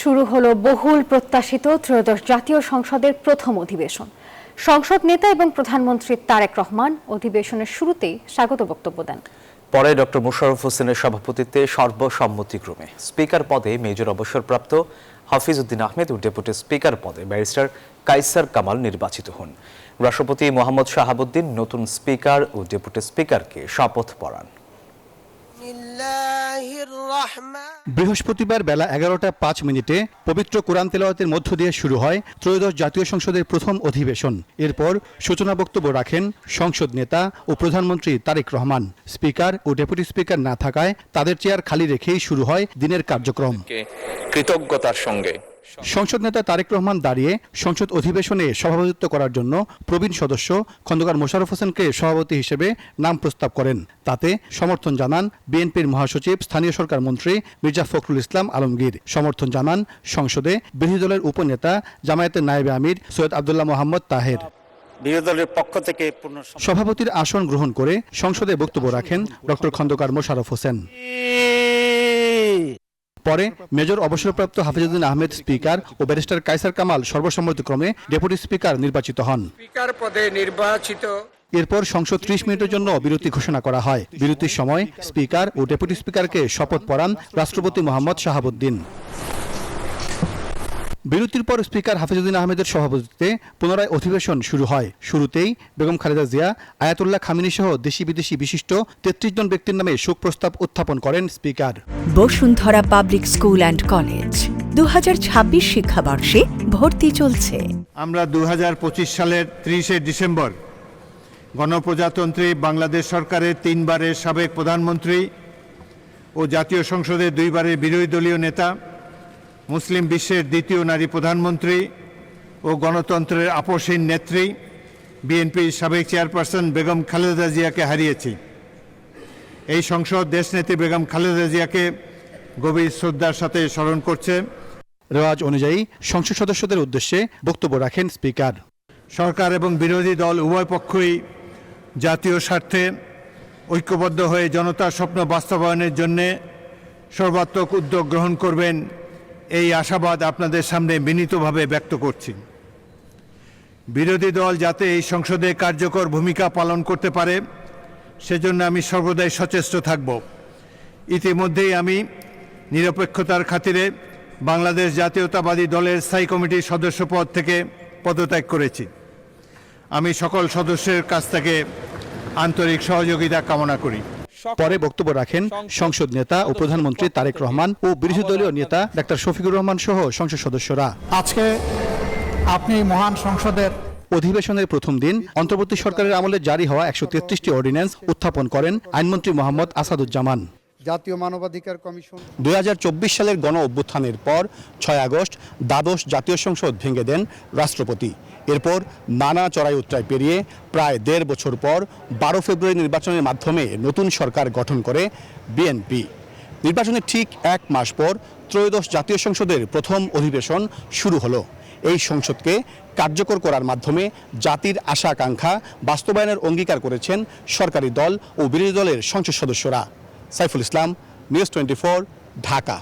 শুরু হলো বহুল প্রত্যাশিত ত্রয়োদশ জাতীয় সংসদের প্রথম অধিবেশন। সংসদ নেতা এবং প্রধানমন্ত্রী তারেক রহমান অধিবেশনের শুরুতেই স্বাগত বক্তব্য দেন। পরে ডক্টর মোশাররফ হোসেনের সভাপতিত্বে সর্বসম্মতিক্রমে স্পিকার পদে মেজর অবসরপ্রাপ্ত হাফিজ উদ্দিন আহমেদ ও ডেপুটি স্পিকার পদে ব্যারিস্টার কায়সার কামাল নির্বাচিত হন। রাষ্ট্রপতি মোহাম্মদ শাহাবুদ্দিন নতুন স্পিকার ও ডেপুটি স্পিকারকে শপথ পড়ান। বৃহস্পতিবার বেলা 11:05 পবিত্র কোরআন তেলাওয়াতের মধ্য দিয়ে শুরু হয় ত্রয়োদশ জাতীয় সংসদের প্রথম অধিবেশন। এরপর সূচনা বক্তব্য রাখেন সংসদ নেতা ও প্রধানমন্ত্রী তারেক রহমান। স্পিকার ও ডেপুটি স্পিকার না থাকায় তাদের চেয়ার খালি রেখেই শুরু হয় দিনের কার্যক্রম। কৃতজ্ঞতার সঙ্গে সংসদ নেতা তারেক রহমান দাঁড়িয়ে সংসদ অধিবেশনে সভাপতিত্ব করার জন্য প্রবীণ সদস্য খন্দকার মোশাররফ হোসেনকে সভাপতি হিসেবে নাম প্রস্তাব করেন। তাতে সমর্থন জানান বিএনপির মহাসচিব স্থানীয় সরকার মন্ত্রী মির্জা ফখরুল ইসলাম আলমগীর। সমর্থন জানান সংসদে বিরোধী দলের উপনেতা জামায়াতের নায়েবে আমির সৈয়দ আব্দুল্লাহ মোহাম্মদ তাহের। বিরোধী দলের পক্ষ থেকে সভাপতির আসন গ্রহণ করে সংসদে বক্তব্য রাখেন ডক্টর খন্দকার মোশাররফ হোসেন। পরে মেজর অবসরপ্রাপ্ত হাফিজ উদ্দিন আহমেদ স্পিকার ও ব্যারিস্টার কায়সার কামাল সর্বসম্মতিক্রমে ডেপুটি স্পিকার নির্বাচিত হন। স্পিকার পদে নির্বাচিত। এরপর সংসদ 30 মিনিটের জন্য বিরতি ঘোষণা করা হয়। বিরতির সময় স্পিকার ও ডেপুটি স্পিকারকে শপথ পড়ান রাষ্ট্রপতি মোহাম্মদ শাহাবুদ্দিন। বিরতির পর স্পিকার হাফিজ উদ্দিন আহমেদের সভাপতিত্বে পুনরায় অধিবেশন শুরু হয়। শুরুতেই বেগম খালেদা জিয়া, আয়াতুল্লাহ খামিনী সহ দেশি বিদেশি বিশিষ্ট 33 জন ব্যক্তির নামে শোক প্রস্তাব উত্থাপন করেন speaker. Bashundhara public school and college 2026 শিক্ষাবর্ষে ভর্তি চলছে। আমরা 2025 সালের 30শে ডিসেম্বর গণপ্রজাতন্ত্রী বাংলাদেশ সরকারের 3 বারের সাবেক প্রধানমন্ত্রী ও জাতীয় সংসদের 2 বারের বিরোধী দলীয় নেতা, মুসলিম বিশ্বের দ্বিতীয় নারী প্রধানমন্ত্রী ও গণতন্ত্রের আপসহীন নেত্রী বিএনপির সাবেক চেয়ারপারসন বেগম খালেদা জিয়াকে হারিয়েছি। এই সংসদ দেশনেত্রী বেগম খালেদা জিয়াকে গভীর শ্রদ্ধার সাথে স্মরণ করছে। রেওয়াজ অনুযায়ী সংসদ সদস্যদের উদ্দেশ্যে বক্তব্য রাখেন স্পিকার। সরকার এবং বিরোধী দল উভয় পক্ষই জাতীয় স্বার্থে ঐক্যবদ্ধ হয়ে জনতার স্বপ্ন বাস্তবায়নের জন্য সর্বাত্মক উদ্যোগ গ্রহণ করবেন, এই আশাবাদ আপনাদের সামনে বিনীতভাবে ব্যক্ত করছি। বিরোধী দল যাতে এই সংসদে কার্যকর ভূমিকা পালন করতে পারে সেজন্য আমি সর্বদাই সচেষ্ট থাকব। ইতিমধ্যেই আমি নিরপেক্ষতার খাতিরে বাংলাদেশ জাতীয়তাবাদী দলের স্থায়ী কমিটির সদস্য পদ থেকে পদত্যাগ করেছি। আমি সকল সদস্যের কাছ থেকে আন্তরিক সহযোগিতা কামনা করি। পরে বক্তব্য রাখেন সংসদ নেতা ও প্রধানমন্ত্রী তারেক রহমান ও বিরোধী দলীয় নেতা ডাক্তার শফিকুর রহমান সহ সংসদ সদস্যরা। আজকে আপনি মহান সংসদের অধিবেশনের প্রথম দিন অন্তর্বর্তী সরকারের আমলে জারি হওয়া 133টি অর্ডিন্যান্স উত্থাপন করেন আইনমন্ত্রী মোহাম্মদ আসাদুজ্জামান। জাতীয় মানবাধিকার কমিশন 2024 সালের গণ অভ্যুত্থানের পর 6 আগস্ট দ্বাদশ জাতীয় সংসদ ভেঙে দেন রাষ্ট্রপতি। এরপর নানা চড়াই উতরাই পেরিয়ে প্রায় 1.5 বছর পর 12 ফেব্রুয়ারি নির্বাচনের মাধ্যমে নতুন সরকার গঠন করে বিএনপি। নির্বাচনের ঠিক 1 মাস পর ত্রয়োদশ জাতীয় সংসদের প্রথম অধিবেশন শুরু হলো। এই সংসদকে কার্যকর করার মাধ্যমে জাতির আশা আকাঙ্ক্ষা বাস্তবায়নের অঙ্গীকার করেছেন সরকারি দল ও বিরোধী দলের সংসদ সদস্যরা। সাইফুল ইসলাম, নিউজ 24, ঢাকা।